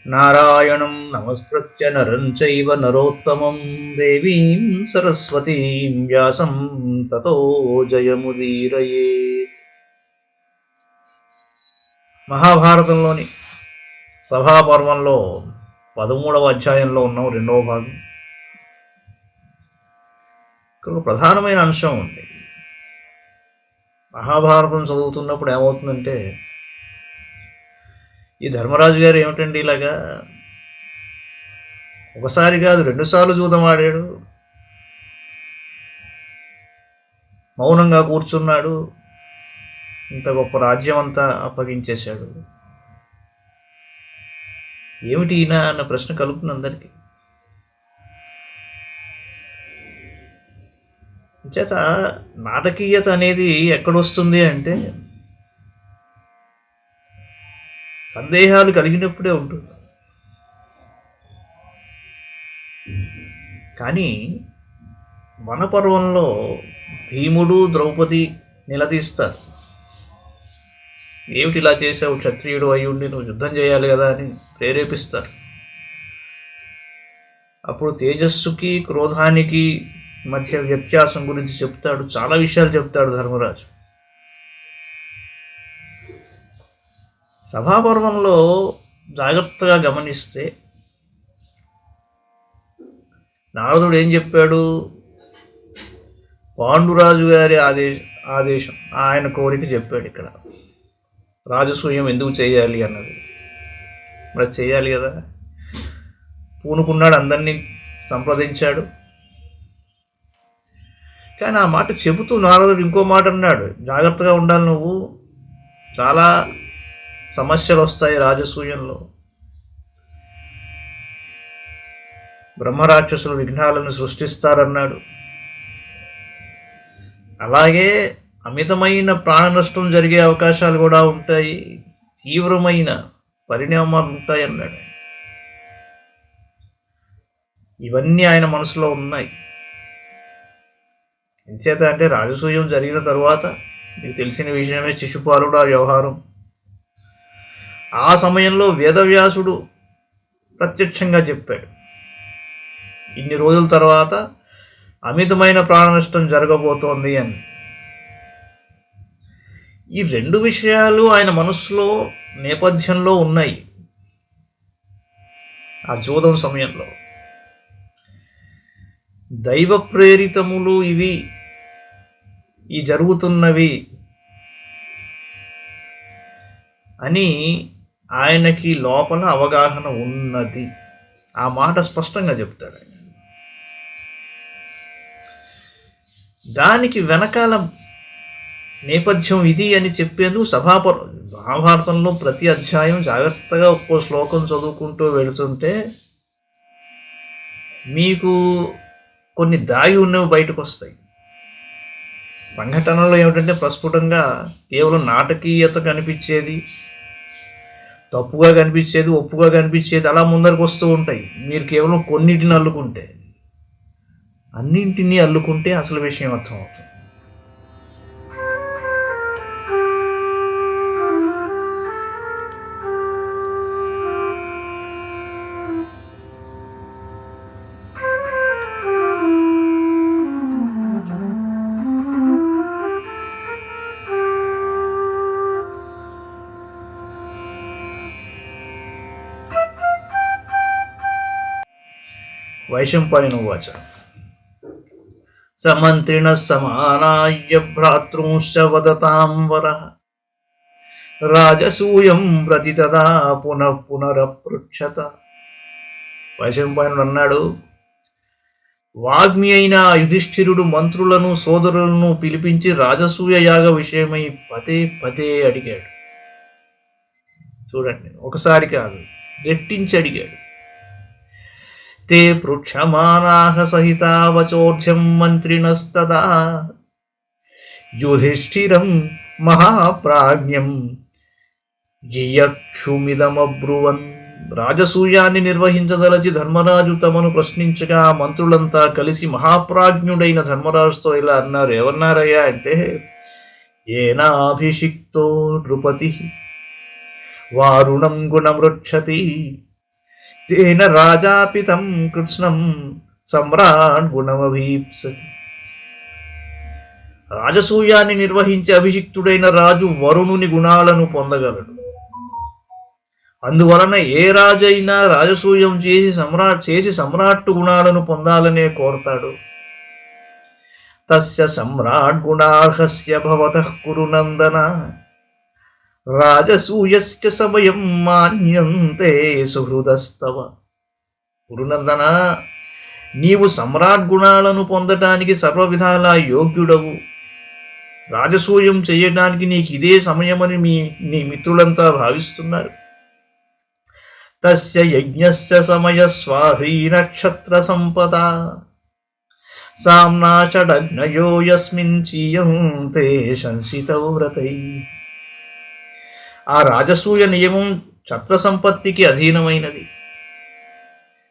నారాయణం నమస్కృత్య నరం చైవ నరోత్తమం దేవీం సరస్వతీం వ్యాసం తతో జయముదీరయేత్. మహాభారతంలోని సభాపర్వంలో 13వ అధ్యాయంలో ఉన్నాం, రెండవ భాగం. ఇక్కడ ఒక ప్రధానమైన అంశం ఉంది. మహాభారతం చదువుతున్నప్పుడు ఏమవుతుందంటే, ఈ ధర్మరాజు గారు ఏమిటండి ఇలాగా ఒకసారి కాదు 2 సార్లు జూదం ఆడాడు, మౌనంగా కూర్చున్నాడు, ఇంత గొప్ప రాజ్యం అంతా అప్పగించేశాడు, ఏమిటి ఈయన అన్న ప్రశ్న కలుగుతుంది అందరికీ. చేత నాటకీయత అనేది ఎక్కడొస్తుంది అంటే, సందేహాలు కలిగినప్పుడే ఉంటుంది. కానీ వనపర్వంలో భీముడు ద్రౌపది నిలదీస్తారు. ఏమిటి ఇలా చేసావు, క్షత్రియుడు అయి ఉండి నువ్వు యుద్ధం చేయాలి కదా అని ప్రేరేపిస్తారు. అప్పుడు తేజస్సుకి క్రోధానికి మధ్య వ్యత్యాసం గురించి చెప్తాడు, చాలా విషయాలు చెప్తాడు ధర్మరాజు. సభాపర్వంలో జాగ్రత్తగా గమనిస్తే నారదుడు ఏం చెప్పాడు, పాండురాజు గారి ఆదేశం ఆయన కోరిక చెప్పాడు. ఇక్కడ రాజసూయం ఎందుకు చేయాలి అన్నది, మరి చేయాలి కదా, పూనుకున్నాడు, అందరినీ సంప్రదించాడు. కానీ ఆ మాట చెబుతూ నారదుడు ఇంకో మాట అన్నాడు, జాగ్రత్తగా ఉండాలి నువ్వు, చాలా సమస్యలు వస్తాయి రాజసూయంలో, బ్రహ్మరాక్షసులు విఘ్నాలను సృష్టిస్తారన్నాడు. అలాగే అమితమైన ప్రాణ నష్టం జరిగే అవకాశాలు కూడా ఉంటాయి, తీవ్రమైన పరిణామాలు ఉంటాయి అన్నాడు. ఇవన్నీ ఆయన మనసులో ఉన్నాయి. ఎంచేత అంటే రాజసూయం జరిగిన తరువాత మీకు తెలిసిన విషయమే, శిశుపాలుడు ఆ వ్యవహారం. ఆ సమయంలో వేదవ్యాసుడు ప్రత్యక్షంగా చెప్పాడు, ఇన్ని రోజుల తర్వాత అమితమైన ప్రాణ నష్టం జరగబోతోంది అని. ఈ 2 విషయాలు ఆయన మనస్సులో నేపథ్యంలో ఉన్నాయి. ఆ జూదం సమయంలో దైవ ప్రేరితములు ఇవి, ఈ జరుగుతున్నవి అని ఆయనకి లోపల అవగాహన ఉన్నది. ఆ మాట స్పష్టంగా చెప్తాడు ఆయన. దానికి వెనకాల నేపథ్యం ఇది అని చెప్పేందుకు మహాభారతంలో ప్రతి అధ్యాయం జాగ్రత్తగా ఒక్కో శ్లోకం చదువుకుంటూ వెళుతుంటే మీకు కొన్ని దాగి ఉన్నవి బయటకు వస్తాయి. సంఘటనలో ఏమిటంటే ప్రస్ఫుటంగా కేవలం నాటకీయత కనిపించేది, తప్పుగా కనిపించేది, ఒప్పుగా కనిపించేది అలా ముందరకు వస్తూ ఉంటాయి. మీరు కేవలం కొన్నిటిని అల్లుకుంటే, అన్నింటినీ అల్లుకుంటే అసలు విషయం అర్థమవుతుంది. వైశంపాయనువాచ సమంత్రిణః సమానాయ భ్రాతృంశ్చ వదతాం వరః రాజసూయం ప్రతి తదా పునః పునరపృచ్ఛత. వైశంపాయనుడు అన్నాడు, వాగ్మి అయిన యుధిష్ఠిరుడు మంత్రులను సోదరులను పిలిపించి రాజసూయ యాగ విషయమై పదే పదే అడిగాడు. చూడండి, ఒకసారి కాదు, రెట్టించి అడిగాడు. తే పృక్షమానాః సహితావచోర్ధ్యం మంత్రిణస్తదా యుధిష్ఠిరం మహాప్రాజ్ఞం జియక్షుమిదమబ్రువన్. రాజసూయాన్ని నిర్వహించదలచి ధర్మరాజు తమను ప్రశ్నించగా మంత్రులంతా కలిసి మహాప్రాజ్ఞుడైన ధర్మరాజుతో ఇలా అన్నారు. ఏమన్నారయ్యా అంటే, ఏనాభిషిక్తో నృపతి వారుణం గుణమృక్షతి తేన రాజాపితం కృష్ణం సమ్రాట్ గుణమభీప్సతి. రాజసూయాన్ని నిర్వహించే అభిషిక్తుడైన రాజు వరుణుని గుణాలను పొందగలడు. అందువలన ఏ రాజైనా రాజసూయం చేసి సమ్రాట్టు గుణాలను పొందాలనే కోరతాడు. తస్య సమ్రాట్ గుణార్హస్య భవతః కురు నందన రాజసూయస్య సమయం మాన్యంతే సుహృదస్తవ. కురునందన, నీవు సమ్రాట్ గుణాలను పొందటానికి సర్వవిధాలా యోగ్యుడవు. రాజసూయం చేయడానికి నీకు ఇదే సమయమని నీ మిత్రులంతా భావిస్తున్నారు. తస్య యజ్ఞస్య సమయ స్వాధీనక్షత్ర సంపద సామ్నాషడగ్నయో యస్మిన్ చీయంతే శంసితవ్రతై. ఆ రాజసూయ నియమం ఛత్ర సంపత్తికి అధీనమైనది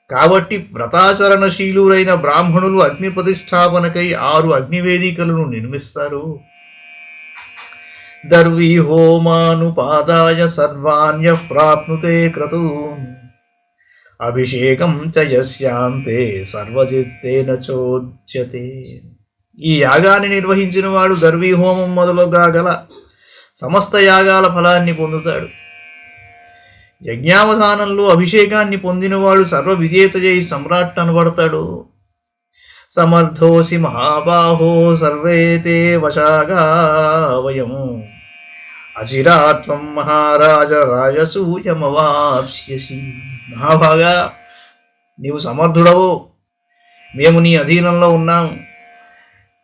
కాబట్టి వ్రతాచరణశీలురైన బ్రాహ్మణులు అగ్ని ప్రతిష్టాపనకై 6 అగ్నివేదికలను నిర్మిస్తారు. దర్వీ హోమానుపాదాయ సర్వాణ్య ప్రాప్నుతే క్రతూన్ అభిషేకం చ యస్యాంతే సర్వజిత్తేన చోచ్యతే. ఈ యాగాన్ని నిర్వహించిన వాడు దర్వీ హోమం మొదలుగా గల సమస్త యాగాల ఫలాన్ని పొందుతాడు. యజ్ఞావసానంలో అభిషేకాన్ని పొందినవాడు సర్వ విజేతజై సమ్రాట్ అనబడతాడు. సమర్థోసి మహాబాహో సర్వే తే వశాగా వయం అచిరాత్వం మహారాజ రాజసూయమవాప్స్యసి. మహాభాగా, నీవు సమర్థుడవు, మేము నీ అధీనంలో ఉన్నాము.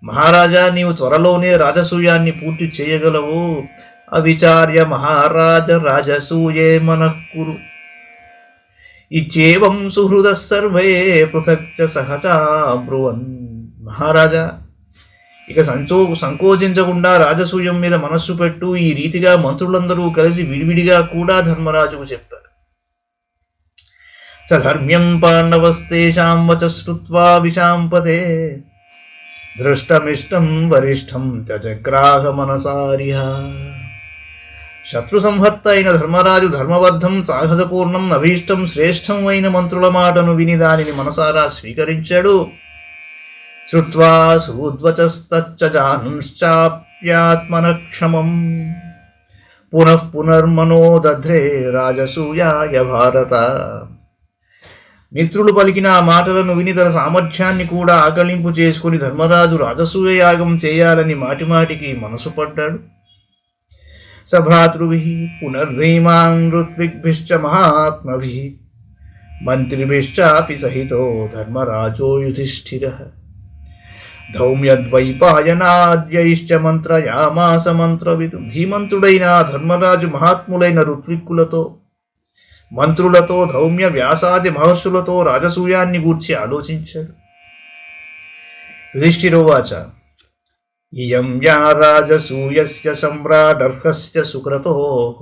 మహారాజా, నీవు త్వరలోనే రాజసూయాన్ని పూర్తి చేయగలవు. అవిచార్య మహారాజ రాజసూయే మనఃకురు ఇచ్చేవం సుహృద సర్వే పృథక్ సహచా బ్రువన్. మహారాజా, ఇక సంకోచించకుండా రాజసూయం మీద మనస్సు పెట్టు. ఈ రీతిగా మంత్రులందరూ కలిసి విడివిడిగా కూడా ధర్మరాజుకు చెప్పారు. సధర్మ్యం పాండవస్తేషాం వచ శ్రుత్వా విశాంపతే దృష్టమిష్టం వరిష్టం చగ్రాహ మనసారిహ. శత్రు సంహర్త అయిన ధర్మరాజు ధర్మబద్ధం, సాహసపూర్ణం, అభీష్టం, శ్రేష్టం అయిన మంత్రుల మాటను విని దానిని మనసారా స్వీకరించాడు. శ్రుత్వా సూద్వచస్తచ్చ జానుశ్చాప్యాత్మనక్షమం పునః పునర్మనో దధ్రే రాజసూయాయ భారత. మిత్రులు పలికిన ఆ మాటలను విని తన సామర్థ్యాన్ని కూడా ఆకలింపు చేసుకుని ధర్మరాజు రాజసూయ యాగం చేయాలని మాటిమాటికి మనసు పడ్డాడు. సభ్రాతృభిః పునర్ధీమాన్ ఋత్విగ్భిశ్చ మహాత్మభిః మంత్రిభిశ్చాపి సహితో ధర్మరాజో యుధిష్ఠిరః ధౌమ్యద్వైపాయనాద్యైశ్చ మంత్రయామాస మంత్రవిదు. ధీమంతుడైన ధర్మరాజు మహాత్ములైన ఋత్విక్కులతో, మంత్రులతో, ధౌమ్య, వ్యాసాది మహర్షులతో రాజసూయాన్ని గూర్చి ఆలోచించాడు. యుధిష్ఠిరోవాచ ఇయం యా రాజసూయస్య సమ్రాడర్హస్య సుక్రతోః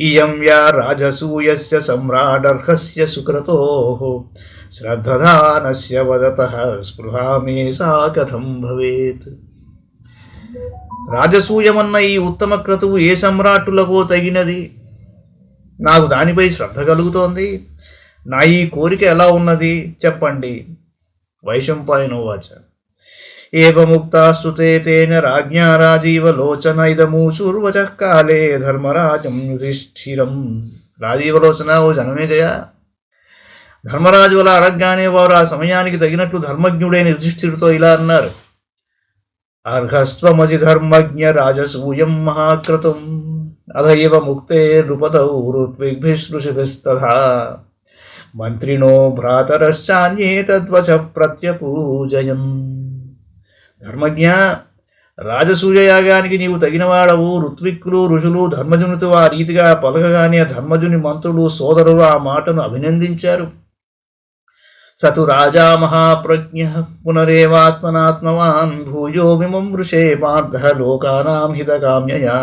ఇయం యా రాజసూయస్య సమ్రాడర్హస్య సుక్రతోః శ్రద్ధదానస్య వదతః స్పృహా మే సా కథం భవేత్. రాజసూయమన్న ఈ ఉత్తమ క్రతువు ఏ సమ్రాట్టులకో తగినది? నాకు దానిపై శ్రద్ధ కలుగుతోంది. నా ఈ కోరిక ఎలా ఉన్నది చెప్పండి. వైశంపాయనోవాచ ఏవముక్తాస్తు తేన రాజ్ఞా రాజీవ లోచన ఇదమూచుర్వచః కాలే ధర్మరాజం యుధిష్ఠిరం. రాజీవలోచన, ఓ జనమేజయ, ధర్మరాజు అలా అడగగానే వారు ఆ సమయానికి తగినట్లు ధర్మజ్ఞుడైన యుధిష్ఠిరుతో ఇలా అన్నారు. అర్హస్త్వమసి ధర్మజ్ఞ రాజసూయం మహాక్రతుం అథైవ ముక్తే నృపతౌ ఋత్విగ్భిశ్రుషిభిస్తథా మంత్రిణో భ్రాతరశ్చాన్యే తద్వచ ప్రత్యపూజయన్. ధర్మజ్ఞ, రాజసూయ యాగానికి నీవు తగినవాడవు. ఋత్విక్కులు, ఋషులు ధర్మజునితో ఆ రీతిగా పలకగానే ధర్మజుని మంత్రులు, సోదరులు ఆ మాటను అభినందించారు. సతు రాజా మహాప్రజ్ఞ పునరేవాత్మనాత్మవాన్ భూయో విమృశే పార్థ లోకానాం హితకామ్యయా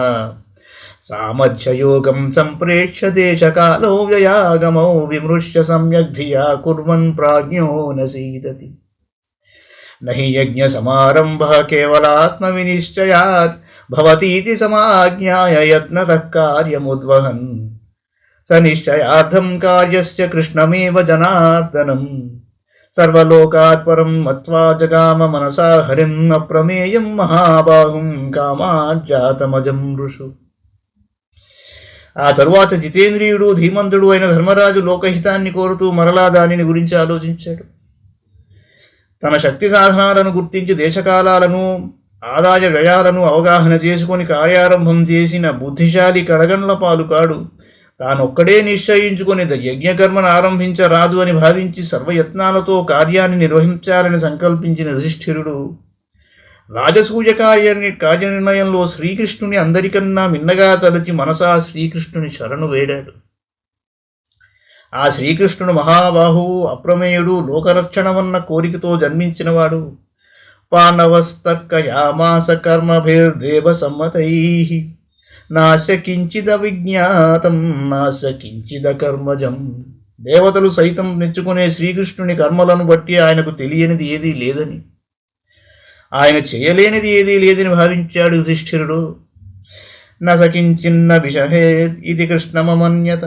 సామధ్యయోగం సంప్రేక్ష్య దేశకాలో వ్యయాగమౌ విమృశ్య సమ్యక్ ధియా కుర్వన్ ప్రాజ్ఞో నసీదతి. నహి యజ్ఞ సమారంభః కేవలాత్మ వినిశ్చయాత్ భవతీతి సమాజ్ఞాయ యత్నతః కార్యముద్వహన్ స నిశ్చయార్థం కార్యస్య కృష్ణమేవ జనార్దనం సర్వలోకాత్ పరం మత్వా జగామ మనసా హరిం అప్రమేయం మహాబాహుం కామాజ్జాతమజం ఋషు. ఆ తరువాత జితేంద్రియుడు ధీమంతుడు అయిన ధర్మరాజు లోకహితాన్ని కోరుతూ మరలా దానిని గురించి ఆలోచించాడు. తన శక్తి సాధనాలను గుర్తించి దేశకాలాలను ఆదాయ వ్యయాలను అవగాహన చేసుకొని కార్యారంభం చేసిన బుద్ధిశాలి కడగండ్ల పాలు కాడు. తానొక్కడే నిశ్చయించుకొని యజ్ఞకర్మను ఆరంభించరాదు అని భావించి సర్వయత్నాలతో కార్యాన్ని నిర్వహించాలని సంకల్పించిన యుధిష్ఠిరుడు రాజసూయ కార్యనిర్ణయంలో శ్రీకృష్ణుని అందరికన్నా మిన్నగా తలచి మనసా శ్రీకృష్ణుని శరణు వేడాడు. ఆ శ్రీకృష్ణుడు మహాబాహువు, అప్రమేయుడు, లోకరక్షణమన్న కోరికతో జన్మించినవాడు. పాండవస్తర్కయామాస కర్మభిర్దేవ సమ్మతైః నాస్య కించిద విజ్ఞాతం నాస్య కించిద కర్మజం. దేవతలు సైతం మెచ్చుకునే శ్రీకృష్ణుని కర్మలను బట్టి ఆయనకు తెలియనిది ఏదీ లేదని, ఆయన చేయలేనిది ఏదీ లేదని భావించాడు యుధిష్ఠిరుడు. నసకించిన్న విషహేద్ ఇది కృష్ణమమన్యత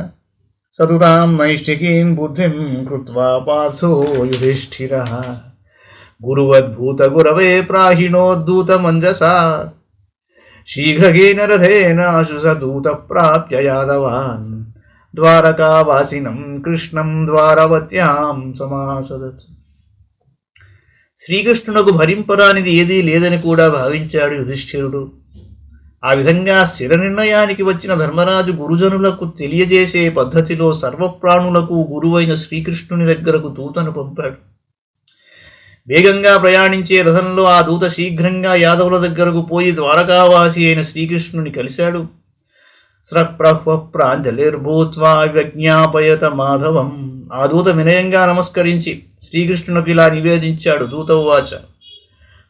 సతుతాం నైష్ఠికీం బుద్ధిం కృత్వా పార్థో యుధిష్ఠిరః గురువద్భూత గురవే ప్రాహిణోద్దూత మంజసా శీఘ్రగేన రథేనాశు సదూత ప్రాప్య యాదవాన్ ద్వారకావాసినం కృష్ణం ద్వారవత్యాం సమాసదత్. శ్రీకృష్ణునకు భరింపరానిది ఏదీ లేదని కూడా భావించాడు యుధిష్ఠిరుడు. ఆ విధంగా స్థిర నిర్ణయానికి వచ్చిన ధర్మరాజు గురుజనులకు తెలియజేసే పద్ధతిలో సర్వప్రాణులకు గురువైన శ్రీకృష్ణుని దగ్గరకు దూతను పంపాడు. వేగంగా ప్రయాణించే రథంలో ఆ దూత శీఘ్రంగా యాదవుల దగ్గరకు పోయి ద్వారకావాసి అయిన శ్రీకృష్ణుని కలిశాడు. స్రప్రహ్వప్రాంజలిర్భూత్వా వ్యజ్ఞాపయత మాధవం. ఆ దూత వినయంగా నమస్కరించి శ్రీకృష్ణునికి ఇలా నివేదించాడు. దూత ఉవాచ: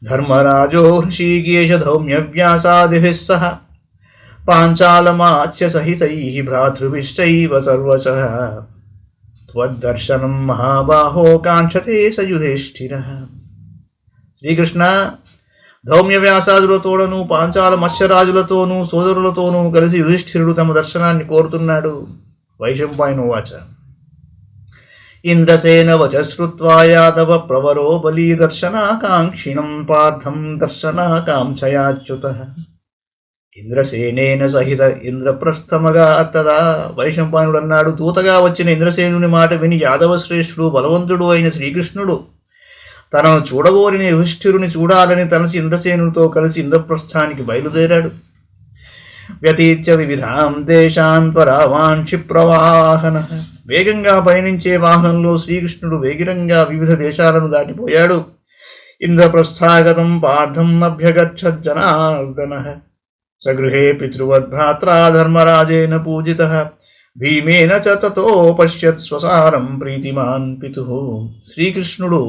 ధర్మరాజో హృషీకేశ ధౌమ్యవ్యాసాదిభిः సహ పాంచాలమాత్స్య సహితైః భ్రాతృభిశ్చైవ సర్వశః త్వద్దర్శనం మహాబాహో కాంక్షతే స యుధిష్ఠిరః. శ్రీకృష్ణ, ధౌమ్యవ్యాసాదులతోనూ పాంచాల మత్స్యరాజులతోనూ సోదరులతోనూ కలిసి యుధిష్ఠిరుడు తమ దర్శనాన్ని కోరుతున్నాడు. వైశంపాయనువాచ: ఇంద్రసేన వచ శ్రుత్వా యాదవ ప్రవరో బలీ దర్శనాకాంక్షిణం పార్థం దర్శనాకాంక్షయాచ్యుతః ఇంద్రసేనేన సహిత ఇంద్రప్రస్థమగా తదా. వైశంపాయనుడు అన్నాడు: దూతగా వచ్చిన ఇంద్రసేనుని మాట విని యాదవ శ్రేష్ఠుడు బలవంతుడు అయిన శ్రీకృష్ణుడు తనను చూడగోరిన యుధిష్ఠిరుని చూడాలని తలసి ఇంద్రసేనునితో కలిసి ఇంద్రప్రస్థానికి బయలుదేరాడు. వ్యతీత్య వివిధాం దేశాన్ త్వరావాన్ క్షిప్రవాహన. వేగంగా పయనించే వాహనంలో శ్రీకృష్ణుడు వేగిరంగా వివిధ దేశాలను దాటిపోయాడు. ఇంద్రప్రస్థాగతం పార్థం అభ్యగచ్చత్ జనార్దనః సగృహే పితృవద్భ్రాత్రా ధర్మరాజేన పూజితః భీమేన చ తతో పశ్యత్ స్వసారం ప్రీతిమాన్ పితుః. శ్రీకృష్ణుడు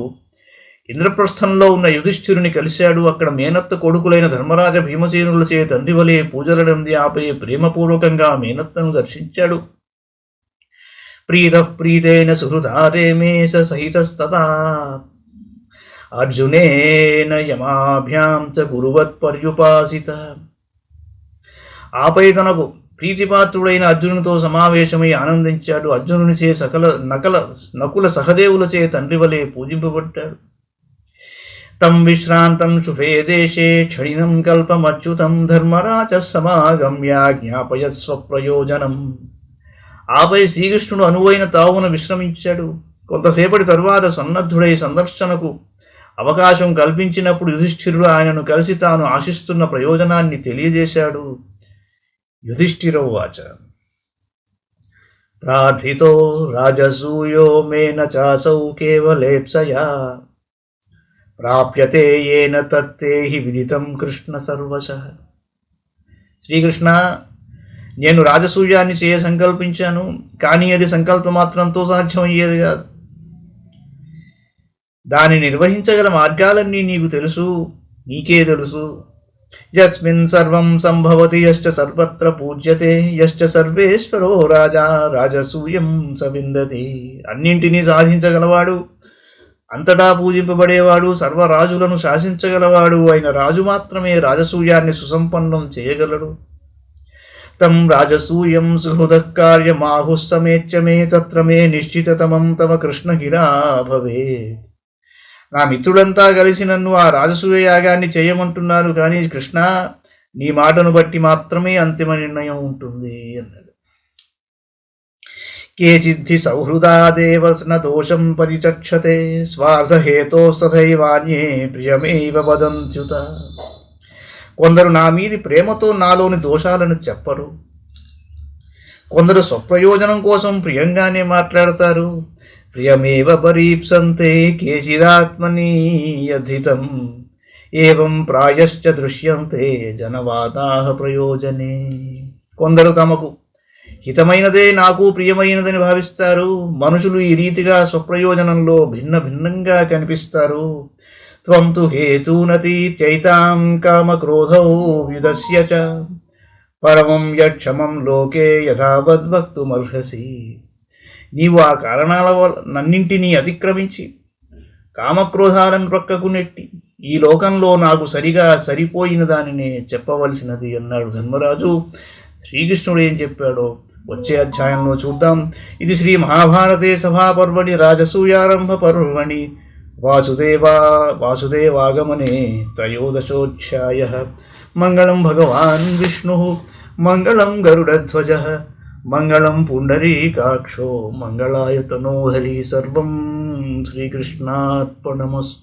ఇంద్రప్రస్థంలో ఉన్న యుధిష్ఠిరుని కలిశాడు. అక్కడ మేనత్త కొడుకులైన ధర్మరాజ భీమసేనులచే తండ్రి వలె పూజలనంది ఆపై ప్రేమపూర్వకంగా మేనత్తను దర్శించాడు. ప్రీతః ప్రీతేన సుహృదారేమే సహితస్తదా అర్జునేన యమాభ్యాం చ గురువత్ పర్యుపాసిత. ఆపై తనకు ప్రీతిపాత్రుడైన అర్జునునితో సమావేశమై ఆనందించాడు. అర్జునునిచే నకుల సహదేవులచే తండ్రి వలె పూజింపబడ్డాడు. తం విశ్రాంతం శుభే దేశే క్షణినం కల్పమచ్యుతం ధర్మరాజ సమాగమ్య జ్ఞాపయత్ స్వప్రయోజనం. ఆపై శ్రీకృష్ణుడు అనువైన తావున విశ్రమించాడు. కొంతసేపటి తరువాత సన్నద్ధుడై సందర్శనకు అవకాశం కల్పించినప్పుడు యుధిష్ఠిరుడు ఆయనను కలిసి తాను ఆశిస్తున్న ప్రయోజనాన్ని తెలియజేశాడు. యుధిష్ఠిరోవాచ: ప్రార్థితో రాజసూయో మేన చాసౌ కేవలేప్సయా ప్రాప్యతే ఏన తత్తేహి విదితం కృష్ణ సర్వశః. శ్రీకృష్ణ, నేను రాజసూయాన్ని చేయ సంకల్పించాను, కానీ అది సంకల్పమాత్రంతో సాధ్యమయ్యేది కాదు. దాన్ని నిర్వహించగల మార్గాలన్నీ నీకు తెలుసు, నీకే తెలుసు. యస్మిన్ సర్వం సంభవతి యశ్చ సర్వత్ర పూజ్యతే యశ్చ సర్వేశ్వరో రాజా రాజసూయం సవిందతి. అన్నింటినీ సాధించగలవాడు, అంతటా పూజింపబడేవాడు, సర్వరాజులను శాసించగలవాడు అయిన రాజు మాత్రమే రాజసూయాన్ని సుసంపన్నం చేయగలడు. తం రాజసూయం సుహృదః కార్యమాహుః సಮೇత్య మే తత్ర మే నిశ్చితతమం తవ కృష్ణగిరా భవే. నా మిత్రుడంతా కలిసి నన్ను ఆ రాజసూయ యాగాన్ని చేయమంటున్నారు, కానీ కృష్ణ నీ మాటను బట్టి మాత్రమే అంతిమ నిర్ణయం ఉంటుంది అన్నాడు. కేచిద్ధి సౌహృదా దేవస్న దోషం పరిచక్షతే స్వార్థహేతో సదైవాన్యే ప్రియమేవ వదంత్యుత. కొందరు నా మీది ప్రేమతో నాలోని దోషాలను చెప్పరు, కొందరు స్వప్రయోజనం కోసం ప్రియంగానే మాట్లాడతారు. ప్రియమేవ పరీప్సంతే కేచిదాత్మని అధితం ఏవం ప్రాయశ్చ దృశ్యంతే జనవాదాః ప్రయోజనే. కొందరు తమకు హితమైనదే నాకు ప్రియమైనదని భావిస్తారు. మనుషులు ఈ రీతిగా స్వప్రయోజనంలో భిన్న భిన్నంగా కనిపిస్తారు. త్వం తు హేతూనతీత్యైతాం కామక్రోధౌ వ్యుదస్య చ పరమం యక్షమం లోకే యథావద్వక్తుమర్హసి. నీవు ఆ కారణాల నన్నింటినీ అతిక్రమించి కామక్రోధాలను ప్రక్కకు నెట్టి ఈ లోకంలో నాకు సరిపోయిన దానినే చెప్పవలసినది అన్నాడు ధర్మరాజు. శ్రీకృష్ణుడు ఏం చెప్పాడో వచ్చే అధ్యాయంలో చూద్దాం. ఇది శ్రీ మహాభారతే సభాపర్వణి రాజసూయారంభ పర్వణి వాసుదేవాగమనే త్రయోదశోధ్యాయః. మంగళం భగవాన్ విష్ణు మంగళం గరుడధ్వజ మంగళం పుండరీకాక్షో మంగళాయ తనోహరి. సర్వం శ్రీకృష్ణార్పణమస్తు.